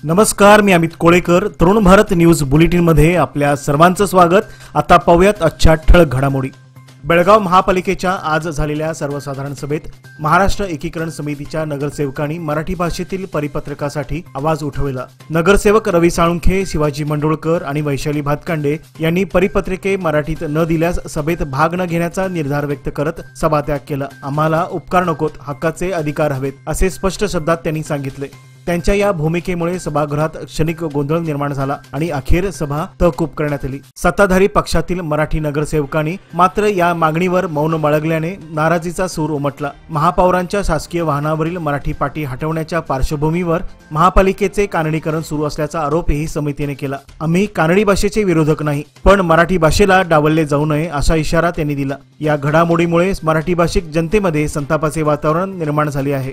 नमस्कार, मी Amit Kolekar. Tarun Bharat news bulletin मध्ये आपल्या सर्वांचं स्वागत. आता पाहूयात आजच्या ठळक घडामोडी. बेळगाव महापालिकेच्या आज झालेल्या सर्वसाधारण सभेत महाराष्ट्र एकीकरण समितीच्या नगरसेवकांनी मराठी भाषेतील परिपत्रकासाठी आवाज उठवला. नगरसेवक रवी साळुंखे, शिवाजी मंडोळकर आणि वैशाली भातकांडे यांनी परिपत्रके मराठीत न दिल्यास सभेत भाग न घेण्याचा निर्धार व्यक्त करत सभात्याग केला. आम्हाला उपकार नकोत, हक्काचे अधिकार हवेत, असे स्पष्ट शब्दात त्यांनी सांगितले. त्यांच्या या भूमिकेमुळे सभागृहात क्षणिक गोंधळ निर्माण झाला आणि अखेर सभा तहकूब करण्यात आली. सत्ताधारी पक्षातील मराठी नगरसेवकांनी मात्र या मागणीवर मौन बाळगल्याने नाराजीचा सूर उमटला. महापौरांच्या शासकीय वाहनावरील मराठी पाटी हटवण्याच्या पार्श्वभूमीवर महापालिकेचे कानडीकरण सुरू असल्याचा आरोपही समितीने केला. आम्ही कानडी भाषेचे विरोधक नाही, पण मराठी भाषेला डावलले जाऊ नये असा इशारा त्यांनी दिला. या घडामोडीमुळे मराठी भाषिक जनतेमध्ये संतापाचे वातावरण निर्माण झाले आहे.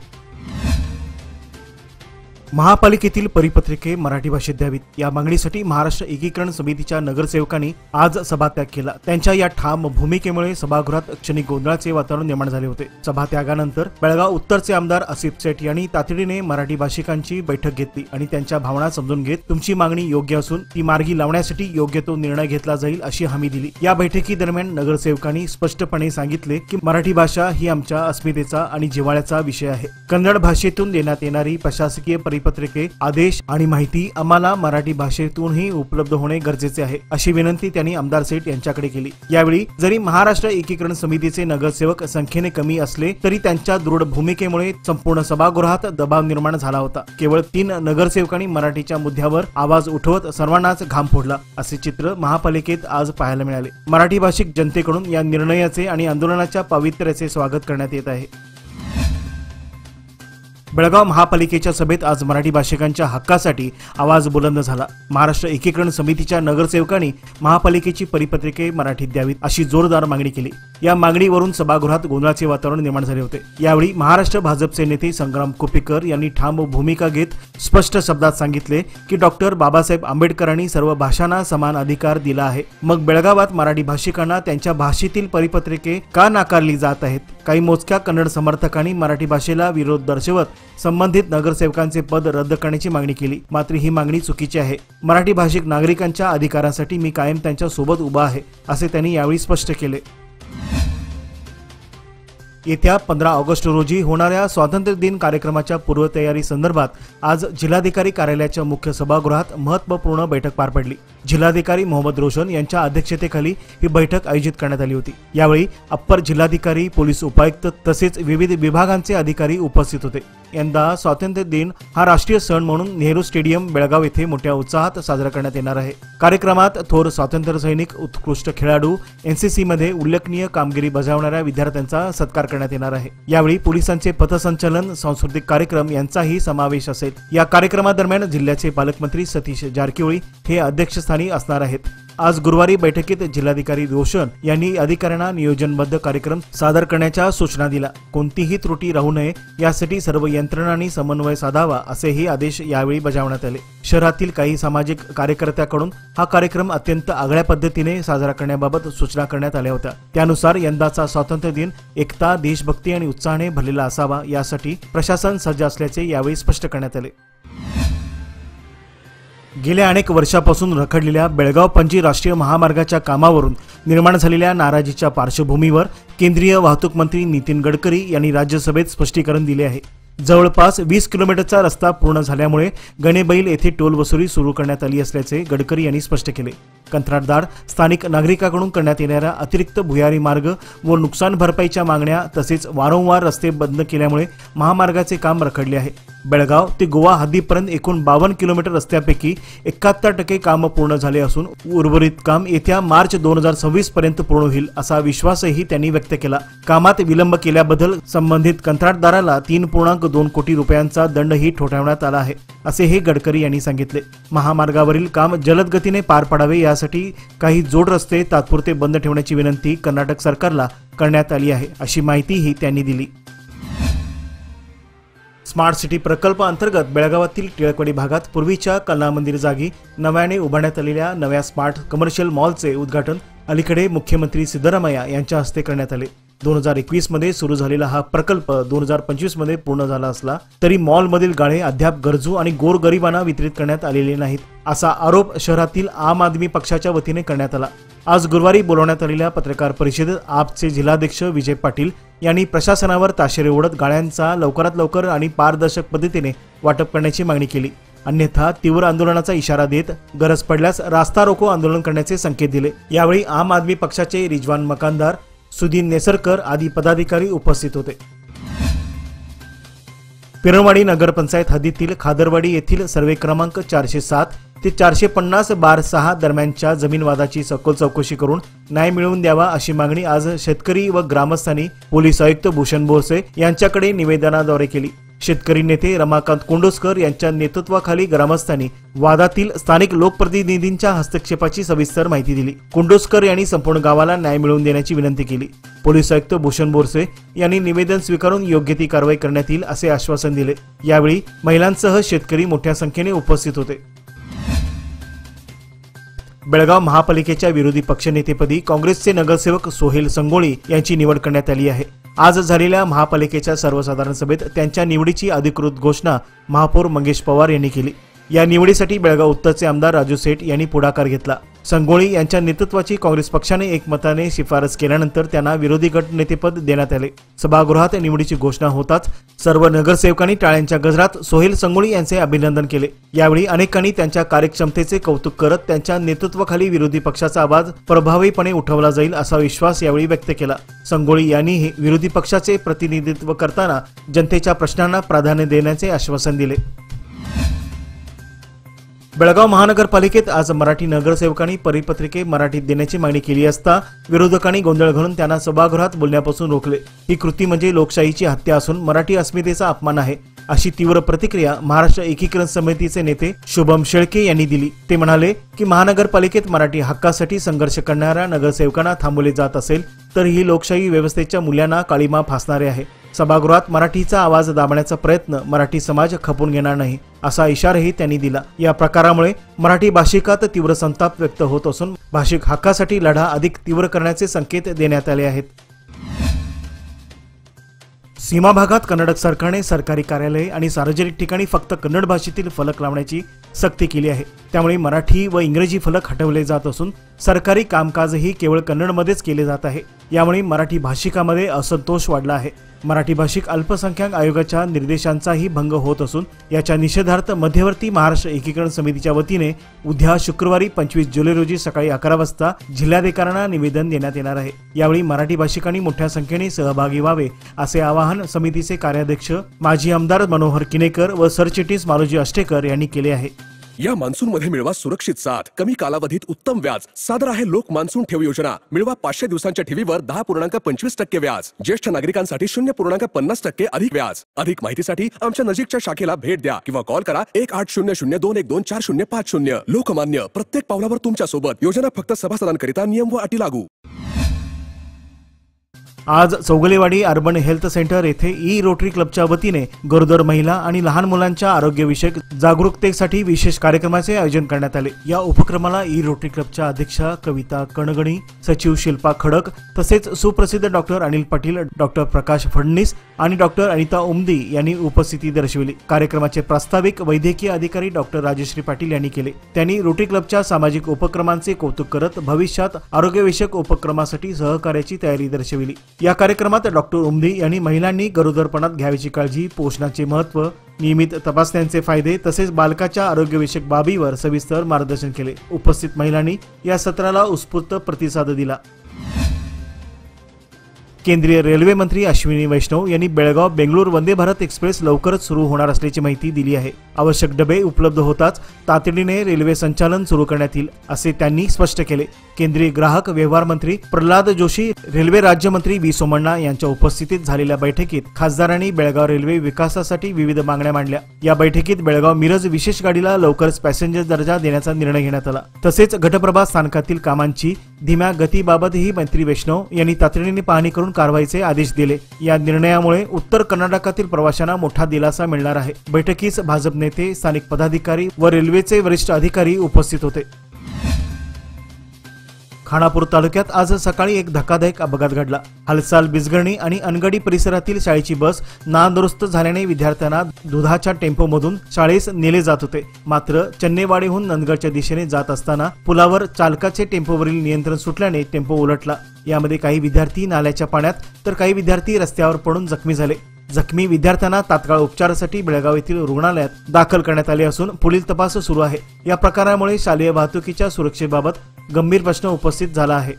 महापालिकेतील परिपत्रके मराठी भाषेत द्यावीत या मागणीसाठी महाराष्ट्र एकीकरण समितीच्या नगरसेवकांनी आज सभात्याग केला. त्यांच्या या ठाम भूमिकेमुळे सभागृहात क्षणिक गोंधळाचे वातावरण निर्माण झाले होते. सभात्यागानंतर बेळगाव उत्तरचे आमदार आसिफ सेठ यांनी तातडीने मराठी भाषिकांची बैठक घेतली आणि त्यांच्या भावना समजून घेत तुमची मागणी योग्य असून ती मार्गी लावण्यासाठी योग्य तो निर्णय घेतला जाईल अशी हमी दिली. या बैठकीदरम्यान नगरसेवकांनी स्पष्टपणे सांगितले की मराठी भाषा ही आमच्या अस्मितेचा आणि जिव्हाळ्याचा विषय आहे. कन्नड भाषेतून देण्यात येणारी प्रशासकीय परिपत्रके, आदेश आणि माहिती आम्हाला मराठी भाषेतूनही उपलब्ध होणे गरजेचे आहे, अशी विनंती त्यांनी आमदार सेठ यांच्याकडे केली. यावेळी जरी महाराष्ट्र एकीकरण समितीचे नगरसेवक संख्येने कमी असले तरी त्यांच्या दृढ भूमिकेमुळे संपूर्ण सभागृहात दबाव निर्माण झाला होता. केवळ 3 नगरसेवकांनी मराठीच्या मुद्द्यावर आवाज उठवत सर्वांनाच घाम फोडला, असे चित्र महापालिकेत आज पाहायला मिळाले. मराठी भाषिक जनतेकडून या निर्णयाचे आणि आंदोलनाच्या पावित्र्याचे स्वागत करण्यात येत आहे. बेळगाव महापालिकेच्या सभेत आज मराठी भाषिकांच्या हक्कासाठी आवाज बुलंद झाला. महाराष्ट्र एकीकरण समितीच्या नगरसेवकांनी महापालिकेची परिपत्रके मराठीत द्यावीत अशी जोरदार मागणी केली. या मागणीवरून सभागृहात गोंधळाचे वातावरण निर्माण झाले होते. यावेळी महाराष्ट्र भाजपचे नेते संग्राम कुपेकर यांनी ठाम भूमिका घेत स्पष्ट शब्दात सांगितले की डॉक्टर बाबासाहेब आंबेडकरांनी सर्व भाषांना समान अधिकार दिला आहे. मग बेळगावात मराठी भाषिकांना त्यांच्या भाषेतील परिपत्रके का नाकारली जात आहेत? काही मोजक्या कन्नड समर्थकांनी मराठी भाषेला विरोध दर्शवत संबंधित नगरसेवकांचे पद रद्द करण्याची मागणी केली. मात्र ही मागणी चुकीची आहे. मराठी भाषिक नागरिकांच्या अधिकारांसाठी मी कायम त्यांच्या सोबत उभा आहे, असे त्यांनी यावेळी स्पष्ट केले. येत्या 15 ऑगस्ट रोजी होणाऱ्या स्वातंत्र्य दिन कार्यक्रमाच्या पूर्वतयारी संदर्भात आज जिल्हाधिकारी कार्यालयाच्या मुख्य सभागृहात महत्त्वपूर्ण बैठक पार पडली. जिल्हाधिकारी मोहम्मद रोशन यांच्या अध्यक्षतेखाली ही बैठक आयोजित करण्यात आली होती. यावेळी अप्पर जिल्हाधिकारी, पोलीस उपायुक्त तसेच विविध विभागांचे अधिकारी उपस्थित होते. यंदा स्वातंत्र्य दिन हा राष्ट्रीय सण म्हणून नेहरू स्टेडियम बेळगाव येथे मोठ्या उत्साहात साजरा करण्यात येणार आहे. कार्यक्रमात थोर स्वातंत्र्य सैनिक, उत्कृष्ट खेळाडू, एनसीसी मध्ये उल्लेखनीय कामगिरी बजावणाऱ्या विद्यार्थ्यांचा सत्कार करण्यात येणार आहे. यावेळी पोलिसांचे पथसंचलन, सांस्कृतिक कार्यक्रम यांचाही समावेश असेल. या कार्यक्रमादरम्यान जिल्ह्याचे पालकमंत्री सतीश जारकिहोळी हे अध्यक्षस्थानी असणार आहेत. आज गुरुवारी बैठकीत जिल्हाधिकारी रोशन यांनी अधिकाऱ्यांना नियोजनबद्ध कार्यक्रम सादर करण्याच्या सूचना दिल्या. कोणतीही त्रुटी राहू नये यासाठी सर्व यंत्रणांनी समन्वय साधावा, असेही आदेश यावेळी बजावण्यात आले. शहरातील काही सामाजिक कार्यकर्त्यांकडून हा कार्यक्रम अत्यंत आगळ्या पद्धतीने साजरा करण्याबाबत सूचना करण्यात आल्या होत्या. त्यानुसार यंदाचा स्वातंत्र्य दिन एकता, देशभक्ती आणि उत्साहाने भरलेला असावा, यासाठी प्रशासन सज्ज असल्याचे यावेळी स्पष्ट करण्यात आले. गेल्या अनेक वर्षापासून रखडलेल्या बेळगाव पणजी राष्ट्रीय महामार्गाच्या कामावरून निर्माण झालेल्या नाराजीच्या पार्श्वभूमीवर केंद्रीय वाहतूक मंत्री नितीन गडकरी यांनी राज्यसभेत स्पष्टीकरण दिले आहे. जवळपास 20 किलोमीटरचा रस्ता पूर्ण झाल्यामुळे गणेबैल येथे टोल वसुली सुरू करण्यात आली असल्याचे गडकरी यांनी स्पष्ट केले. कंत्राटदार, स्थानिक नागरिकांकडून करण्यात येणाऱ्या अतिरिक्त भुयारी मार्ग व नुकसान भरपाईच्या मागण्या तसेच वारंवार रस्ते बंद केल्यामुळे महामार्गाचे काम रखडले आहे. बेळगाव ते गोवा हद्दीपर्यंत एकूण 52 किलोमीटर रस्त्यापैकी 71% काम पूर्ण झाले असून उर्वरित काम येत्या मार्च 2026 पर्यंत पूर्ण होईल, असा विश्वासही त्यांनी व्यक्त केला. कामात विलंब केल्याबद्दल संबंधित कंत्राटदाराला 3.2 कोटी रुपयांचा दंडही ठोठावण्यात आला आहे, असेही गडकरी यांनी सांगितले. महामार्गावरील काम जलद गतीने पार पाडावे यासाठी काही जोड रस्ते तात्पुरते बंद ठेवण्याची विनंती कर्नाटक सरकारला करण्यात आली आहे, अशी माहितीही त्यांनी दिली. स्मार्ट सिटी प्रकल्प अंतर्गत बेळगावातील टिळकवाडी भागात पूर्वीच्या कला मंदिर जागी नव्याने उभारण्यात आलेल्या नव्या स्मार्ट कमर्शियल मॉलचे उद्घाटन अलीकडे मुख्यमंत्री सिद्धरामय्या यांच्या हस्ते करण्यात आले. 2021 मध्ये सुरू झालेला हा प्रकल्प 2025 मध्ये पूर्ण झाला असला तरी मॉलमधील गाळे अद्याप गरजू आणि गोरगरिबांना वितरित करण्यात आलेले नाहीत, असा आरोप शहरातील आम आदमी पक्षाच्या वतीने करण्यात आला। आज गुरुवारी बोलवण्यात आलेल्या पत्रकार परिषदेत आपचे जिल्हाध्यक्ष विजय पाटील यांनी प्रशासनावर ताशेरे ओढत गाळ्यांचा लवकरात लवकर आणि पारदर्शक पद्धतीने वाटप करण्याची मागणी केली। अन्यथा तीव्र आंदोलनाचा इशारा देत गरज पडल्यास रास्ता रोको आंदोलन करण्याचे संकेत दिले। यावेळी आम आदमी पक्षाचे रिजवान मकानदार, सुधीर नेसरकर आदी पदाधिकारी उपस्थित होते। पिरणवाडी नगरपंचायत हद्दीतील खादरवाडी येथील सर्वे क्रमांक 407 ते 450 बार 6 दरम्यानच्या जमीन वादाची सखोल चौकशी करून न्याय मिळवून द्यावा अशी मागणी आज शेतकरी व ग्रामस्थांनी पोलीस आयुक्त भूषण बोरसे यांच्याकडे निवेदनाद्वारे केली। शेतकरी नेते रमाकांत कोंडोस्कर यांच्या नेतृत्वाखाली ग्रामस्थांनी वादातील स्थानिक लोकप्रतिनिधींच्या हस्तक्षेपाची सविस्तर माहिती दिली। कोंडोस्कर यांनी संपूर्ण गावाला न्याय मिळवून देण्याची विनंती केली। पोलीस आयुक्त भूषण बोरसे यांनी निवेदन स्वीकारून योग्य ती कारवाई करण्यात येईल असे आश्वासन दिले। यावेळी महिलांसह शेतकरी मोठ्या संख्येने उपस्थित होते। बेळगाव महापालिकेच्या विरोधी पक्षनेतेपदी काँग्रेसचे नगरसेवक सोहेल संगोळी यांची निवड करण्यात आली आहे। आज झालेल्या महापालिकेच्या सर्वसाधारण सभेत त्यांच्या निवडीची अधिकृत घोषणा महापौर मंगेश पवार यांनी केली। या निवडीसाठी बेळगाव उत्तरचे आमदार राजू सेठ यांनी पुढाकार घेतला। संगोळी यांच्या नेतृत्वाची काँग्रेस पक्षाने एकमताने शिफारस केल्यानंतर त्यांना विरोधी गट नेतेपद देण्यात आले। सभागृहात निवडीची घोषणा होताच सर्व नगरसेवकांनी टाळ्यांच्या गजरात सोहेल संगोळी यांचे अभिनंदन केले। यावेळी अनेकांनी त्यांच्या कार्यक्षमतेचे कौतुक करत त्यांच्या नेतृत्वाखाली विरोधी पक्षाचा आवाज प्रभावीपणे उठवला जाईल असा विश्वास यावेळी व्यक्त केला। संगोळी यांनी विरोधी पक्षाचे प्रतिनिधित्व करताना जनतेच्या प्रश्नांना प्राधान्य देण्याचे आश्वासन दिले। बेळगाव महानगरपालिकेत आज मराठी नगरसेवकांनी परिपत्रिके मराठीत देण्याची मागणी केली असता विरोधकांनी गोंधळ घालून त्यांना सभागृहात बोलण्यापासून रोखले। ही कृती म्हणजे लोकशाहीची हत्या असून मराठी अस्मितेचा अपमान आहे, अशी तीव्र प्रतिक्रिया महाराष्ट्र एकीकरण समितीचे नेते शुभम शेळके यांनी दिली। ते म्हणाले की महानगरपालिकेत मराठी हक्कासाठी संघर्ष करणाऱ्या नगरसेवकांना थांबवले जात असेल तर ही लोकशाही व्यवस्थेच्या मूल्यांना काळीमा फासणारे आहे। सभागृहात मराठीचा आवाज दाबण्याचा प्रयत्न मराठी समाज खपून घेणार नाही, असा इशाराही त्यांनी दिला। या प्रकारामुळे मराठी भाषिकात तीव्र संताप व्यक्त होत असून भाषिक हक्कासाठी लढा अधिक तीव्र करण्याचे संकेत देण्यात आले आहेत। सीमा भागात कर्नाटक सरकारने सरकारी कार्यालये आणि सार्वजनिक ठिकाणी फक्त कन्नड भाषेतील फलक लावण्याची सक्ती केली आहे। त्यामुळे मराठी व इंग्रजी फलक हटवले जात असून सरकारी कामकाजही केवळ कन्नडमध्येच केले जात आहे। यामुळे मराठी भाषिकांमध्ये असंतोष वाढला आहे। मराठी भाषिक अल्पसंख्याक आयोगाच्या निर्देशांचाही भंग होत असून याच्या निषेधार्थ मध्यवर्ती महाराष्ट्र एकीकरण समितीच्या वतीने उद्या शुक्रवारी 25 जुलै रोजी सकाळी 11 वाजता जिल्हाधिकाऱ्यांना निवेदन देण्यात येणार आहे। यावेळी मराठी भाषिकांनी मोठ्या संख्येने सहभागी व्हावे असे आवाहन समितीचे कार्याध्यक्ष माजी आमदार मनोहर किनेकर व सरचिटणीस मालोजी अष्टेकर यांनी केले आहे। या मान्सून मध्ये मिळवा सुरक्षित साथ, कमी कालावधीत उत्तम व्याज। सादर आहे लोक मान्सून ठेव योजना। मिळवा 500 दिवसांच्या ठेवीवर 10.25% व्याज। ज्येष्ठ नागरिकांसाठी 0.50% अधिक व्याज। अधिक माहितीसाठी आमच्या नजीकच्या शाखेला भेट द्या किंवा कॉल करा 1800-212-4050। लोकमान्य, प्रत्येक पावलावर तुमच्या सोबत। योजना फक्त सभासदांकरिता, नियम व अटी लागू। आज चौगलेवाडी अर्बन हेल्थ सेंटर येथे ई रोटरी क्लबच्या वतीने गरोदर महिला आणि लहान मुलांच्या आरोग्यविषयक जागरूकतेसाठी विशेष कार्यक्रमाचे आयोजन करण्यात आले। या उपक्रमाला ई रोटरी क्लबच्या अध्यक्षा कविता कणगणी, सचिव शिल्पा खडक तसेच सुप्रसिद्ध डॉक्टर अनिल पाटील, डॉक्टर प्रकाश फडणीस आणि डॉक्टर अनिता उमदी यांनी उपस्थिती दर्शविली। कार्यक्रमाचे प्रास्ताविक वैद्यकीय अधिकारी डॉक्टर राजश्री पाटील यांनी केले। त्यांनी रोटरी क्लबच्या सामाजिक उपक्रमांचे कौतुक करत भविष्यात आरोग्यविषयक उपक्रमासाठी सहकार्याची तयारी दर्शविली। या कार्यक्रमात डॉक्टर उमदी यांनी महिलांनी गरोदरपणात घ्यावयाची काळजी, पोषणाचे महत्त्व, नियमित तपासण्यांचे फायदे तसेच बालकाच्या आरोग्यविषयक बाबीवर सविस्तर मार्गदर्शन केले। उपस्थित महिलांनी या सत्राला उत्स्फूर्त प्रतिसाद दिला। केंद्रीय रेल्वे मंत्री अश्विनी वैष्णव यांनी बेळगाव बेंगळूर वंदे भारत एक्सप्रेस लवकरच सुरू होणार असल्याची माहिती दिली आहे। आवश्यक डबे उपलब्ध होताच तातडीने रेल्वे संचालन सुरू करण्यात येईल असे त्यांनी स्पष्ट केले। केंद्रीय ग्राहक व्यवहार मंत्री प्रल्हाद जोशी, रेल्वे राज्यमंत्री व्ही सोमण्णा यांच्या उपस्थितीत झालेल्या बैठकीत खासदारांनी बेळगाव रेल्वे विकासासाठी विविध मागण्या मांडल्या। या बैठकीत बेळगाव मिरज विशेष गाडीला लवकरच पॅसेंजर दर्जा देण्याचा निर्णय घेण्यात आला। तसेच घटप्रभा स्थानकातील कामांची धीम्या गतीबाबतही मंत्री वैष्णव यांनी तातडीने पाहणी करून कारवाईचे आदेश दिले। या निर्णयामुळे उत्तर कर्नाटकातील प्रवाशांना मोठा दिलासा मिळणार आहे। बैठकीस भाजप नेते, स्थानिक पदाधिकारी व रेल्वेचे वरिष्ठ अधिकारी उपस्थित होते। खानापूर तालुक्यात आज सकाळी एक धक्कादायक अपघात घडला। हालसाल बिजगर्णी आणि अनगडी परिसरातील शाळेची बस नादुरुस्त झाल्याने विद्यार्थ्यांना दुधाच्या टेम्पोमधून शाळेस नेले जात होते। मात्र चन्नेवाडीहून नंदगडच्या दिशेने जात असताना पुलावर चालकाचे टेम्पोवरील नियंत्रण सुटल्याने टेम्पो उलटला। यामध्ये काही विद्यार्थी नाल्याच्या पाण्यात तर काही विद्यार्थी रस्त्यावर पडून जखमी झाले। जखमी विद्यार्थ्यांना तात्काळ उपचारासाठी बेळगाव येथील रुग्णालयात दाखल करण्यात आले असून पुढील तपास सुरू आहे। या प्रकारामुळे शालेय वाहतुकीच्या सुरक्षेबाबत गंभीर प्रश्न उपस्थित झाला आहे।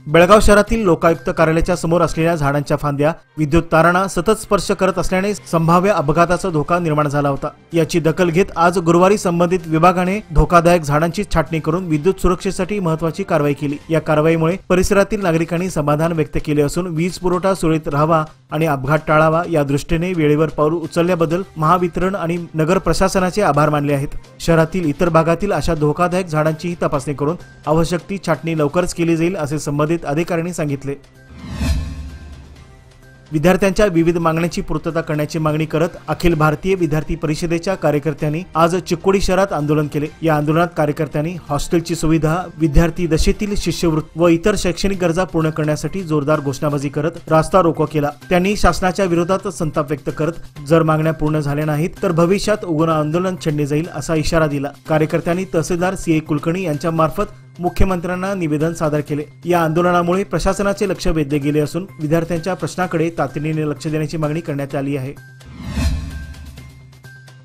बेळगाव शहरातील लोकायुक्त कार्यालयाच्या समोर असलेल्या झाडांच्या फांद्या विद्युत तारांना सतत स्पर्श करत असल्याने संभाव्य अपघाताचा धोका निर्माण झाला होता। याची दखल घेत आज गुरुवारी संबंधित विभागाने धोकादायक झाडांची छाटणी करून विद्युत सुरक्षेसाठी महत्त्वाची कारवाई केली। या कारवाईमुळे परिसरातील नागरिकांनी समाधान व्यक्त केले असून वीज पुरवठा सुरळीत राहावा आणि अपघात टाळावा या दृष्टीने वेळेवर पाऊल उचलल्याबद्दल महावितरण आणि नगर प्रशासनाचे आभार मानले आहेत। शहरातील इतर भागातील अशा धोकादायक झाडांचीही तपासणी करून आवश्यक ती छाटणी लवकरच केली जाईल असे संबंधित अधिकाऱ्यांनी सांगितले। विद्यार्थ्यांच्या विविध मागण्यांची पूर्तता करण्याची मागणी करत अखिल भारतीय विद्यार्थी परिषदेच्या कार्यकर्त्यांनी आज चिकोडी शहरात आंदोलन केले। या आंदोलनात कार्यकर्त्यांनी हॉस्टेलची सुविधा, विद्यार्थी दशेतील शिष्यवृत्ती व इतर शैक्षणिक गरजा पूर्ण करण्यासाठी जोरदार घोषणाबाजी करत रास्ता रोको केला। त्यांनी शासनाच्या विरोधात संताप व्यक्त करत जर मागण्या पूर्ण झाल्या नाहीत तर भविष्यात उग्र आंदोलन छेडले जाईल असा इशारा दिला। कार्यकर्त्यांनी तहसीलदार सी कुलकर्णी यांच्या मार्फत मुख्यमंत्र्यांना निवेदन सादर केले। या आंदोलनामुळे प्रशासनाचे लक्ष वेधले गेले असून विद्यार्थ्यांच्या प्रश्नाकडे तातडीने लक्ष देण्याची मागणी करण्यात आली आहे।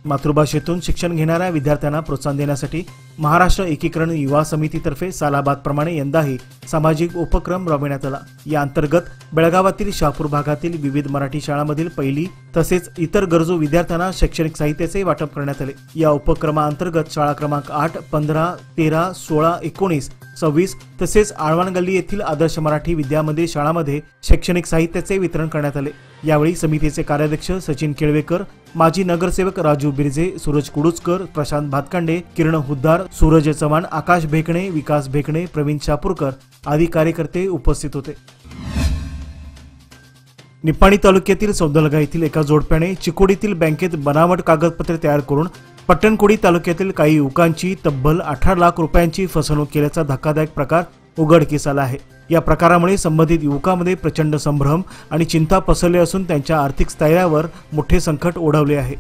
मातृभाषेतून शिक्षण घेणाऱ्या विद्यार्थ्यांना प्रोत्साहन देण्यासाठी महाराष्ट्र एकीकरण युवा समितीतर्फे सालाबादप्रमाणे यंदाही सामाजिक उपक्रम राबविण्यात आला। या अंतर्गत बेळगावातील शहापूर भागातील विविध मराठी शाळांमधील पहिली तसेच इतर गरजू विद्यार्थ्यांना शैक्षणिक साहित्याचे वाटप करण्यात आले। या उपक्रमाअंतर्गत शाळा क्रमांक 8, 15, 13, 16, 19, 26 तसेच आळवाण गल्ली येथील आदर्श मराठी विद्यामंदिर शाळांमध्ये शैक्षणिक साहित्याचे वितरण करण्यात आले। यावेळी समितीचे कार्याध्यक्ष सचिन केळवेकर, माजी नगरसेवक राजू बिरजे, सूरज कुडुचकर, प्रशांत भातकांडे, किरण हुद्दार, सूरज चव्हाण, आकाश भेकणे, विकास भेकणे, प्रवीण शापूरकर आदी कार्यकर्ते उपस्थित होते। निपाणी तालुक्यातील सौदलगा येथील एका जोडप्याने चिकोडीतील बँकेत बनावट कागदपत्रे तयार करून पट्टणकोडी तालुक्यातील काही युवकांची तब्बल 18 लाख रुपयांची फसवणूक केल्याचा धक्कादायक प्रकार उघडकीस आला आहे। या प्रकारामुळे संबंधित युवकांमध्ये प्रचंड संभ्रम आणि चिंता पसरली असून त्यांच्या आर्थिक स्थैर्यावर मोठे संकट ओढवले आहे।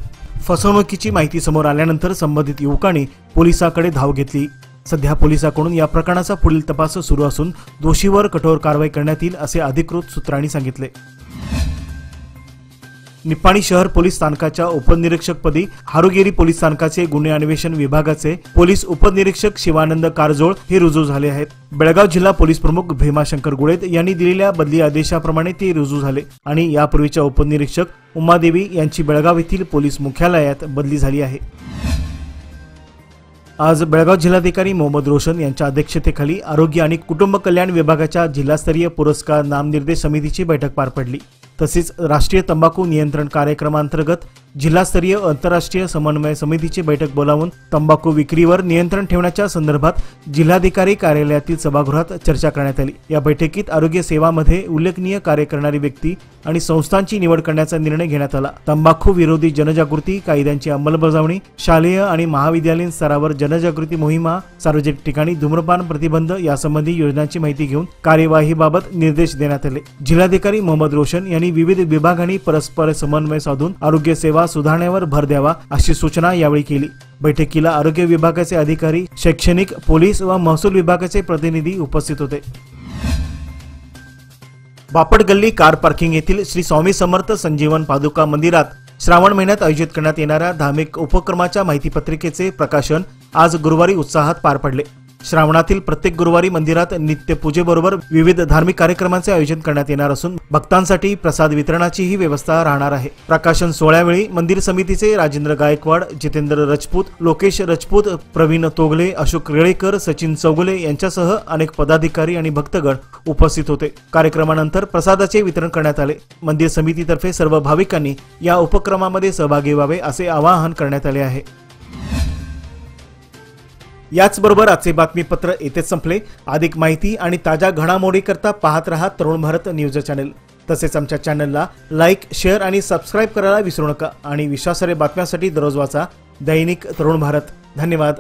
फसवणुकीची माहिती समोर आल्यानंतर संबंधित युवकांनी पोलिसांकडे धाव घेतली। सध्या पोलिसांकडून या प्रकरणाचा पुढील तपास सुरू असून दोषीवर कठोर कारवाई करण्यात येईल असे अधिकृत सूत्रांनी सांगितले। निपाणी शहर पोलीस स्थानकाच्या उपनिरीक्षकपदी हारुगेरी पोलीस स्थानकाचे गुन्हे अन्वेषण विभागाचे पोलीस उपनिरीक्षक शिवानंद कारजोळ हे रुजू झाले आहेत। बेळगाव जिल्हा पोलीस प्रमुख भीमाशंकर गुळेत यांनी दिलेल्या बदली आदेशाप्रमाणे ते रुजू झाले आणि यापूर्वीच्या उपनिरीक्षक उमादेवी यांची बेळगाव येथील पोलीस मुख्यालयात बदली झाली आहे। आज बेळगाव जिल्हाधिकारी मोहम्मद रोशन यांच्या अध्यक्षतेखाली आरोग्य आणि कुटुंब कल्याण विभागाच्या जिल्हास्तरीय पुरस्कार नामनिर्देश समितीची बैठक पार पडली। तसेच राष्ट्रीय तंबाखू नियंत्रण कार्यक्रमांतर्गत जिल्हास्तरीय आंतरराष्ट्रीय समन्वय समितीची बैठक बोलावून तंबाखू विक्रीवर नियंत्रण ठेवण्याच्या संदर्भात जिल्हाधिकारी कार्यालयातील सभागृहात चर्चा करण्यात आली। या बैठकीत आरोग्य सेवामध्ये उल्लेखनीय कार्य करणारी व्यक्ती आणि संस्थांची निवड करण्याचा निर्णय घेण्यात आला। तंबाखू विरोधी जनजागृती कायद्यांची अंमलबजावणी, शालेय आणि महाविद्यालयीन स्तरावर जनजागृती मोहिमा, सार्वजनिक ठिकाणी धूम्रपान प्रतिबंध यासंबंधी योजनांची माहिती घेऊन कार्यवाहीबाबत निर्देश देण्यात आले। जिल्हाधिकारी मोहम्मद रोशन यांनी विविध विभागांनी परस्पर समन्वय साधून आरोग्य सेवा सुधारण्यावर भर द्यावा अशी सूचना यावेळी केली। बैठकीला आरोग्य विभागाचे अधिकारी, शैक्षणिक, पोलीस व महसूल विभागाचे प्रतिनिधी उपस्थित होते। बापट गल्ली कार पार्किंग येथील श्री स्वामी समर्थ संजीवन पादुका मंदिरात श्रावण महिन्यात आयोजित करण्यात येणाऱ्या धार्मिक उपक्रमाच्या माहितीपत्रिकेचे प्रकाशन आज गुरुवारी उत्साहात पार पडले। श्रावणातील प्रत्येक गुरुवारी मंदिरात नित्यपूजेबरोबर विविध धार्मिक कार्यक्रमांचे आयोजन करण्यात येणार असून भक्तांसाठी प्रसाद वितरणाचीही व्यवस्था राहणार आहे। प्रकाशन सोहळ्यावेळी मंदिर समितीचे राजेंद्र गायकवाड, जितेंद्र राजपूत, लोकेश राजपूत, प्रवीण तोगले, अशोक रेळेकर, सचिन चौगुले यांच्यासह अनेक पदाधिकारी आणि भक्तगण उपस्थित होते। कार्यक्रमानंतर प्रसादाचे वितरण करण्यात आले। मंदिर समितीतर्फे सर्व भाविकांनी या उपक्रमामध्ये सहभागी व्हावे असे आवाहन करण्यात आले आहे। याचबरोबर आजचे बातमीपत्र येथेच संपले। अधिक माहिती आणि ताज्या घडामोडी करता पाहत रहा तरुण भारत न्यूज चॅनल। तसेच आमच्या चॅनलला लाईक, शेअर आणि सबस्क्राइब करायला विसरू नका आणि विश्वासार्ह बातम्यांसाठी दररोज वाचा दैनिक तरुण भारत। धन्यवाद।